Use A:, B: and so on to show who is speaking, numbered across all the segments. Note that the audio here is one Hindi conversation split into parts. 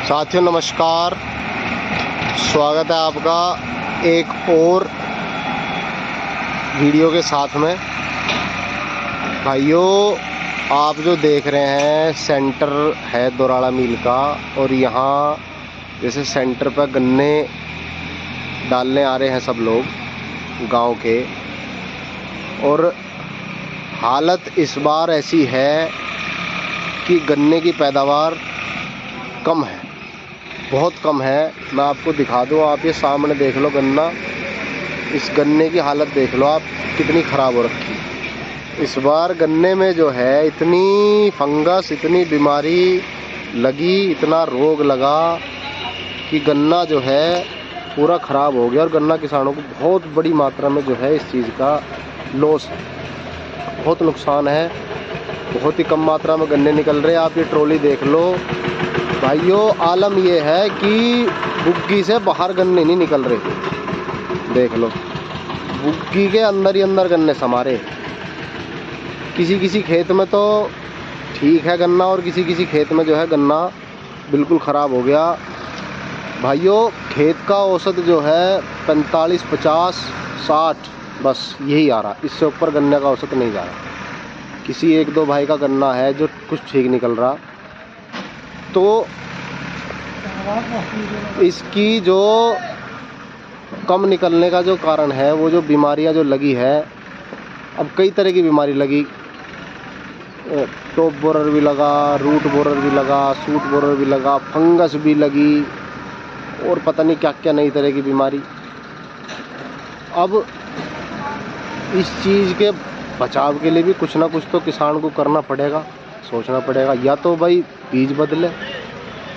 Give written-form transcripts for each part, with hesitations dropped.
A: साथियों नमस्कार, स्वागत है आपका एक और वीडियो के साथ में। भाइयों, आप जो देख रहे हैं सेंटर है दोराड़ा मिल का, और यहाँ जैसे सेंटर पर गन्ने डालने आ रहे हैं सब लोग गांव के। और हालत इस बार ऐसी है कि गन्ने की पैदावार कम है, बहुत कम है। मैं आपको दिखा दूं, आप ये सामने देख लो गन्ना, इस गन्ने की हालत देख लो आप कितनी ख़राब हो रखी है। इस बार गन्ने में जो है इतनी फंगस, इतनी बीमारी लगी, इतना रोग लगा कि गन्ना जो है पूरा ख़राब हो गया। और गन्ना किसानों को बहुत बड़ी मात्रा में जो है इस चीज़ का लॉस है, बहुत नुकसान है। बहुत ही कम मात्रा में गन्ने निकल रहे हैं। आप ये ट्रॉली देख लो भाइयों, आलम ये है कि बुग्गी से बाहर गन्ने नहीं निकल रहे। देख लो, बुग्गी के अंदर ही अंदर गन्ने समारे। किसी किसी खेत में तो ठीक है गन्ना, और किसी किसी खेत में जो है गन्ना बिल्कुल ख़राब हो गया। भाइयों, खेत का औसत जो है 45, 50, 60 बस यही आ रहा, इससे ऊपर गन्ने का औसत नहीं जा रहा। किसी एक दो भाई का गन्ना है जो कुछ ठीक निकल रहा। तो इसकी जो कम निकलने का जो कारण है, वो जो बीमारियां जो लगी है, अब कई तरह की बीमारी लगी। टॉप बोरर भी लगा, रूट बोरर भी लगा, सूट बोरर भी लगा, फंगस भी लगी, और पता नहीं क्या क्या नई तरह की बीमारी। अब इस चीज़ के बचाव के लिए भी कुछ ना कुछ तो किसान को करना पड़ेगा, सोचना पड़ेगा। या तो भाई बीज बदले।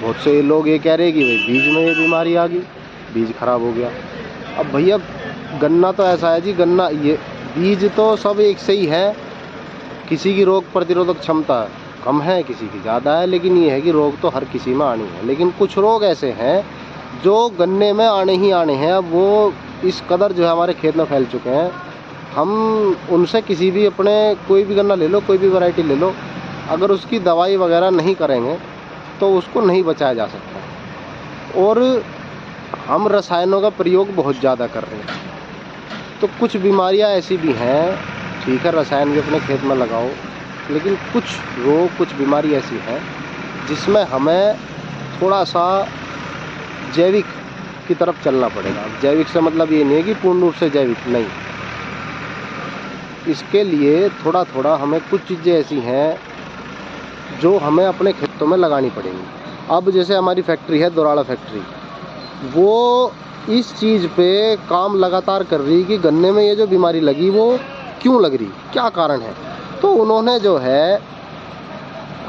A: बहुत से लोग ये कह रहे हैं कि भाई बीज में ये बीमारी आ गई, बीज खराब हो गया। अब भैया गन्ना तो ऐसा है जी, गन्ना ये बीज तो सब एक से ही है। किसी की रोग प्रतिरोधक क्षमता कम है, किसी की ज़्यादा है, लेकिन ये है कि रोग तो हर किसी में आनी है। लेकिन कुछ रोग ऐसे हैं जो गन्ने में आने ही आने हैं। अब वो इस कदर जो है हमारे खेत में फैल चुके हैं, हम उनसे किसी भी अपने कोई भी गन्ना ले लो, कोई भी वैरायटी ले लो, अगर उसकी दवाई वगैरह नहीं करेंगे तो उसको नहीं बचाया जा सकता। और हम रसायनों का प्रयोग बहुत ज़्यादा कर रहे हैं, तो कुछ बीमारियां ऐसी भी हैं। ठीक है, रसायन भी अपने खेत में लगाओ, लेकिन कुछ रोग, कुछ बीमारी ऐसी है जिसमें हमें थोड़ा सा जैविक की तरफ चलना पड़ेगा। जैविक से मतलब ये नहीं है कि पूर्ण रूप से जैविक नहीं, इसके लिए थोड़ा थोड़ा हमें कुछ चीज़ें ऐसी हैं जो हमें अपने खेतों में लगानी पड़ेंगी। अब जैसे हमारी फैक्ट्री है दोराड़ा फैक्ट्री, वो इस चीज़ पे काम लगातार कर रही कि गन्ने में ये जो बीमारी लगी वो क्यों लग रही, क्या कारण है। तो उन्होंने जो है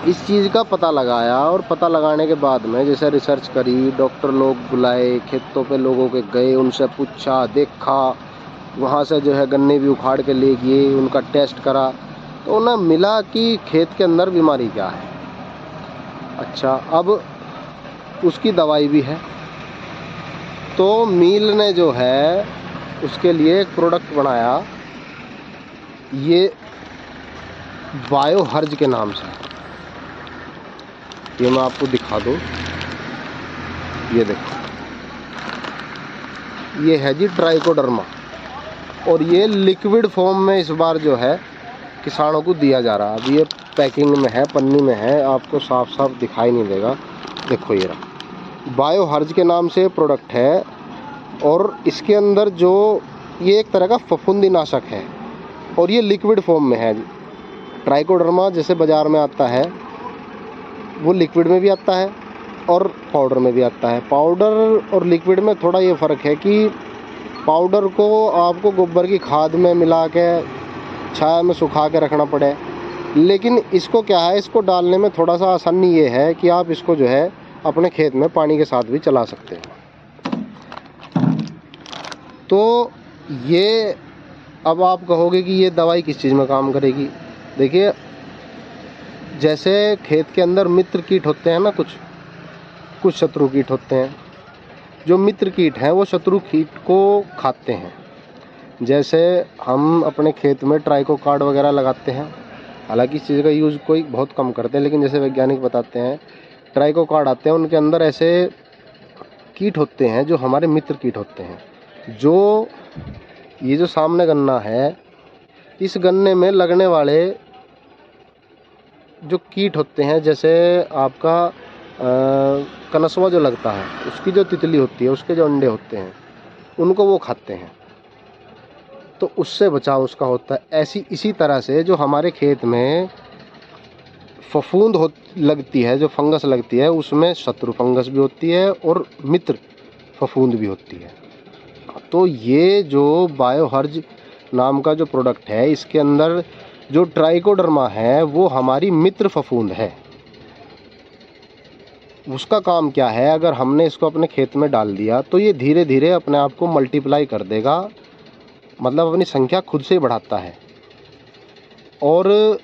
A: इस चीज़ का पता लगाया, और पता लगाने के बाद में जैसे रिसर्च करी, डॉक्टर लोग बुलाए, खेतों पे लोगों के गए, उनसे पूछा, देखा, वहाँ से जो है गन्ने भी उखाड़ के ले गए, उनका टेस्ट करा, तो उन्हें मिला कि खेत के अंदर बीमारी क्या है। अच्छा, अब उसकी दवाई भी है। तो मिल ने जो है उसके लिए एक प्रोडक्ट बनाया, ये बायो हर्ज के नाम से। ये मैं आपको दिखा दूँ, ये देखो, ये है जी ट्राइकोडर्मा, और ये लिक्विड फॉर्म में इस बार जो है किसानों को दिया जा रहा है। अभी ये पैकिंग में है, पन्नी में है, आपको साफ साफ दिखाई नहीं देगा। देखो ये रहा, बायो हर्ज के नाम से प्रोडक्ट है, और इसके अंदर जो ये एक तरह का फफूंदीनाशक है, और ये लिक्विड फॉर्म में है। ट्राइकोडर्मा जैसे बाज़ार में आता है, वो लिक्विड में भी आता है और पाउडर में भी आता है। पाउडर और लिक्विड में थोड़ा ये फ़र्क है कि पाउडर को आपको गोबर की खाद में मिला के छाया में सुखा के रखना पड़े, लेकिन इसको क्या है, इसको डालने में थोड़ा सा आसानी ये है कि आप इसको जो है अपने खेत में पानी के साथ भी चला सकते हैं। तो ये, अब आप कहोगे कि ये दवाई किस चीज़ में काम करेगी। देखिए, जैसे खेत के अंदर मित्र कीट होते हैं ना, कुछ शत्रु कीट होते हैं। जो मित्र कीट हैं वो शत्रु कीट को खाते हैं। जैसे हम अपने खेत में ट्राइकोकार्ड वगैरह लगाते हैं, हालांकि इस चीज़ का यूज़ कोई बहुत कम करते हैं, लेकिन जैसे वैज्ञानिक बताते हैं ट्राइको कार्ड आते हैं, उनके अंदर ऐसे कीट होते हैं जो हमारे मित्र कीट होते हैं। जो ये जो सामने गन्ना है, इस गन्ने में लगने वाले जो कीट होते हैं, जैसे आपका कनस्वा जो लगता है, उसकी जो तितली होती है, उसके जो अंडे होते हैं, उनको वो खाते हैं, तो उससे बचाव उसका होता है। इसी तरह से जो हमारे खेत में फफूंद लगती है, जो फंगस लगती है, उसमें शत्रु फंगस भी होती है और मित्र फफूंद भी होती है। तो ये जो बायोहर्ज नाम का जो प्रोडक्ट है, इसके अंदर जो ट्राइकोडर्मा है वो हमारी मित्र फफूंद है। उसका काम क्या है, अगर हमने इसको अपने खेत में डाल दिया तो ये धीरे धीरे अपने आप को मल्टीप्लाई कर देगा, मतलब अपनी संख्या खुद से बढ़ाता है। और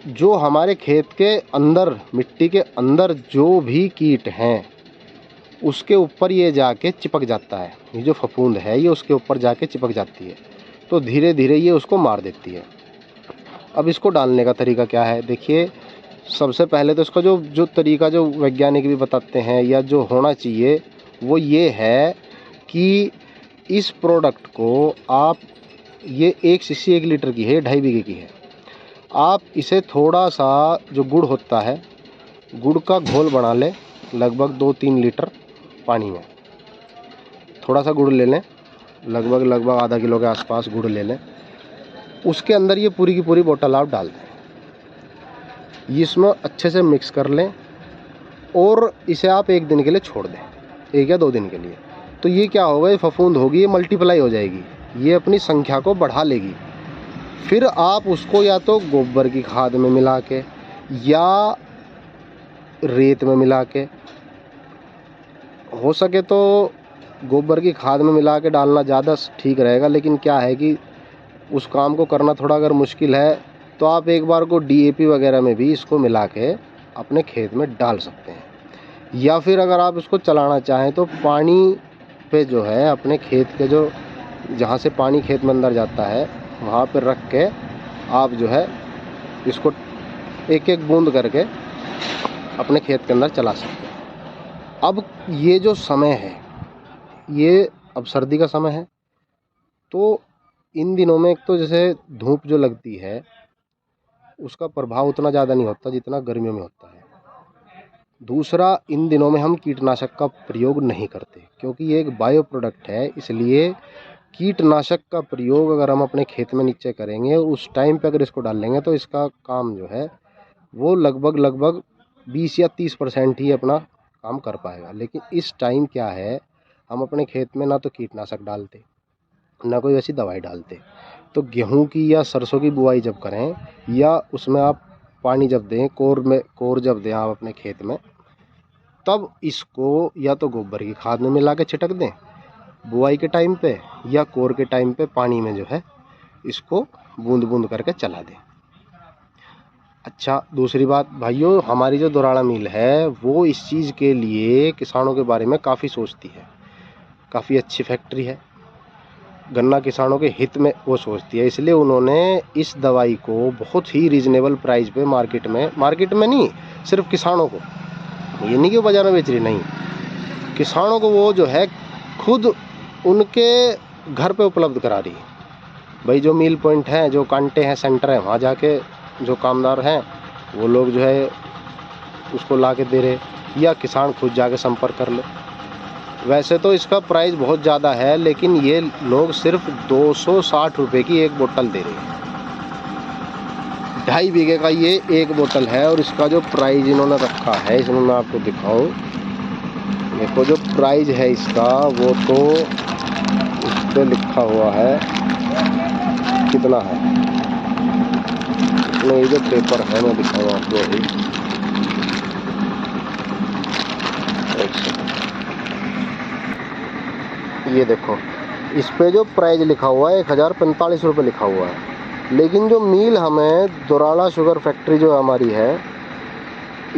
A: जो हमारे खेत के अंदर, मिट्टी के अंदर जो भी कीट हैं, उसके ऊपर ये जाके चिपक जाता है। ये जो फफूंद है ये उसके ऊपर जाके चिपक जाती है, तो धीरे धीरे ये उसको मार देती है। अब इसको डालने का तरीका क्या है, देखिए, सबसे पहले तो इसका जो तरीका जो वैज्ञानिक भी बताते हैं या जो होना चाहिए वो ये है कि इस प्रोडक्ट को आप, ये 1 शीशी 1 लीटर की है, 2.5 बीघे की है, आप इसे थोड़ा सा जो गुड़ होता है, गुड़ का घोल बना लें, लगभग 2-3 लीटर पानी में थोड़ा सा गुड़ ले लें, लगभग आधा किलो के आसपास गुड़ ले लें। उसके अंदर ये पूरी की पूरी बोतल आप डाल दें, इसमें अच्छे से मिक्स कर लें और इसे आप 1 दिन के लिए छोड़ दें, 1 या 2 दिन के लिए। तो ये क्या होगा, ये फफूंद होगी, ये मल्टीप्लाई हो जाएगी, ये अपनी संख्या को बढ़ा लेगी। फिर आप उसको या तो गोबर की खाद में मिला के या रेत में मिला के, हो सके तो गोबर की खाद में मिला के डालना ज़्यादा ठीक रहेगा। लेकिन क्या है कि उस काम को करना थोड़ा अगर मुश्किल है तो आप एक बार को DAP वगैरह में भी इसको मिला के अपने खेत में डाल सकते हैं। या फिर अगर आप इसको चलाना चाहें तो पानी पे जो है, अपने खेत के जो जहाँ से पानी खेत में अंदर जाता है वहाँ पर रख के आप जो है इसको 1-1 बूंद करके अपने खेत के अंदर चला सकते हैं। अब ये जो समय है, ये अब सर्दी का समय है, तो इन दिनों में एक तो जैसे धूप जो लगती है उसका प्रभाव उतना ज़्यादा नहीं होता जितना गर्मियों में होता है। दूसरा, इन दिनों में हम कीटनाशक का प्रयोग नहीं करते, क्योंकि ये एक बायो प्रोडक्ट है, इसलिए कीटनाशक का प्रयोग अगर हम अपने खेत में नीचे करेंगे, उस टाइम पे अगर इसको डाल लेंगे तो इसका काम जो है वो लगभग 20 या 30% ही अपना काम कर पाएगा। लेकिन इस टाइम क्या है, हम अपने खेत में ना तो कीटनाशक डालते, ना कोई ऐसी दवाई डालते। तो गेहूं की या सरसों की बुआई जब करें या उसमें आप पानी जब दें, कोर जब दें आप अपने खेत में, तब इसको या तो गोबर की खाद में मिला के छिटक दें बुआई के टाइम पे, या कोर के टाइम पे पानी में जो है इसको बूंद बूंद करके चला दें। अच्छा, दूसरी बात भाइयों, हमारी जो दोराड़ा मिल है वो इस चीज़ के लिए किसानों के बारे में काफ़ी सोचती है, काफ़ी अच्छी फैक्ट्री है, गन्ना किसानों के हित में वो सोचती है। इसलिए उन्होंने इस दवाई को बहुत ही रीजनेबल प्राइस पे मार्केट में नहीं, सिर्फ किसानों को, ये नहीं कि वो बाजार में बेच रही, नहीं, किसानों को वो जो है खुद उनके घर पे उपलब्ध करा रही है। भाई जो मील पॉइंट हैं, जो कांटे हैं, सेंटर हैं, वहाँ जाके जो कामदार हैं वो लोग जो है उसको ला के दे रहे, या किसान खुद जाके संपर्क कर ले। वैसे तो इसका प्राइस बहुत ज़्यादा है, लेकिन ये लोग सिर्फ 260 रुपये की एक बोतल दे रहे हैं। 2.5 बीघे का ये एक बोतल है, और इसका जो प्राइस इन्होंने रखा है, इसमें मैं आपको दिखाऊं, देखो जो प्राइस है इसका, वो तो इस पर लिखा हुआ है कितना है, इसमें ये जो पेपर है मैं दिखाऊँ आपको अभी, ये देखो इस पे जो प्राइस लिखा हुआ है 1045 रुपये लिखा हुआ है। लेकिन जो मील हमें दोराड़ा शुगर फैक्ट्री जो हमारी है,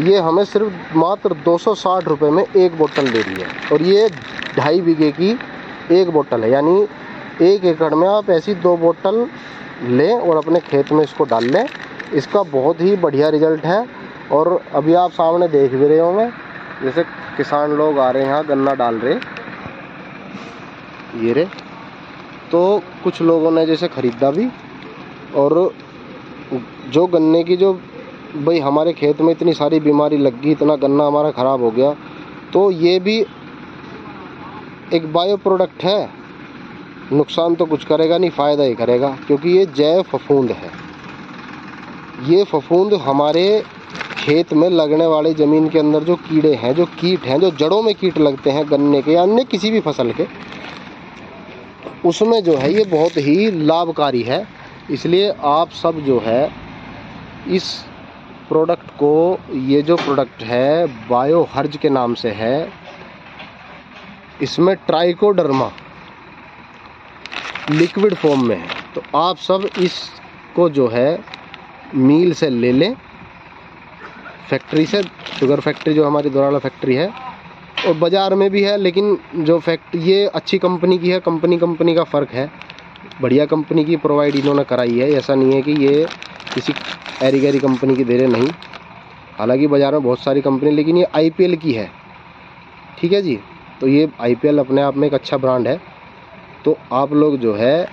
A: ये हमें सिर्फ मात्र 260 रुपये में एक बोतल दे रही है, और ये 2.5 बीघे की एक बोतल है। यानी 1 एकड़ में आप ऐसी 2 बोतल लें और अपने खेत में इसको डाल लें, इसका बहुत ही बढ़िया रिजल्ट है। और अभी आप सामने देख भी रहे होंगे, जैसे किसान लोग आ रहे हैं यहाँ गन्ना डाल रहे, ये रे। तो कुछ लोगों ने जैसे ख़रीदा भी, और जो गन्ने की जो भाई हमारे खेत में इतनी सारी बीमारी लग गई, इतना गन्ना हमारा ख़राब हो गया, तो ये भी एक बायो प्रोडक्ट है, नुकसान तो कुछ करेगा नहीं, फ़ायदा ही करेगा, क्योंकि ये जैव फफूंद है। ये फफूंद हमारे खेत में लगने वाले ज़मीन के अंदर जो कीड़े हैं, जो कीट हैं, जो जड़ों में कीट लगते हैं गन्ने के या अन्य किसी भी फसल के, उसमें जो है ये बहुत ही लाभकारी है। इसलिए आप सब जो है इस प्रोडक्ट को, ये जो प्रोडक्ट है बायो हर्ज के नाम से है, इसमें ट्राइकोडर्मा लिक्विड फॉर्म में है। तो आप सब इसको जो है मील से ले लें, फैक्ट्री से, शुगर फैक्ट्री जो हमारी दोराला फैक्ट्री है, और बाज़ार में भी है, लेकिन जो ये अच्छी कंपनी की है, कंपनी का फ़र्क है, बढ़िया कंपनी की प्रोवाइड इन्होंने कराई है। ऐसा नहीं है कि ये किसी एरी गैरी कंपनी की दे रहे, नहीं। हालांकि बाज़ार में बहुत सारी कंपनी, लेकिन ये IPL की है, ठीक है जी। तो ये IPL अपने आप में एक अच्छा ब्रांड है। तो आप लोग जो है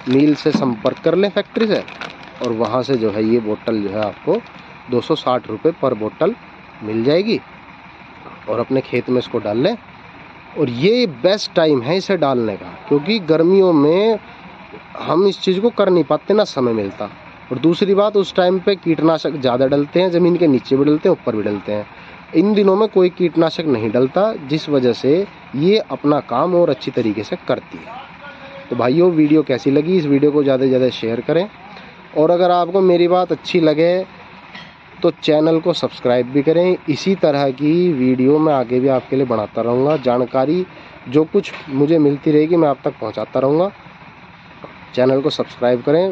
A: मील से संपर्क कर लें फैक्ट्री से, और वहाँ से जो है ये बोतल जो है आपको 260 रुपये पर बोतल मिल जाएगी, और अपने खेत में इसको डाल लें। और ये बेस्ट टाइम है इसे डालने का, क्योंकि गर्मियों में हम इस चीज़ को कर नहीं पाते, ना समय मिलता। और दूसरी बात, उस टाइम पे कीटनाशक ज़्यादा डलते हैं, ज़मीन के नीचे भी डलते हैं, ऊपर भी डलते हैं। इन दिनों में कोई कीटनाशक नहीं डलता, जिस वजह से ये अपना काम और अच्छी तरीके से करती है। तो भाइयों, वीडियो कैसी लगी, इस वीडियो को ज़्यादा से ज़्यादा शेयर करें, और अगर आपको मेरी बात अच्छी लगे तो चैनल को सब्सक्राइब भी करें। इसी तरह की वीडियो मैं आगे भी आपके लिए बनाता रहूँगा। जानकारी जो कुछ मुझे मिलती रहेगी मैं आप तक पहुँचाता रहूँगा। चैनल को सब्सक्राइब करें,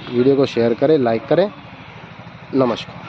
A: वीडियो को शेयर करें, लाइक करें। नमस्कार।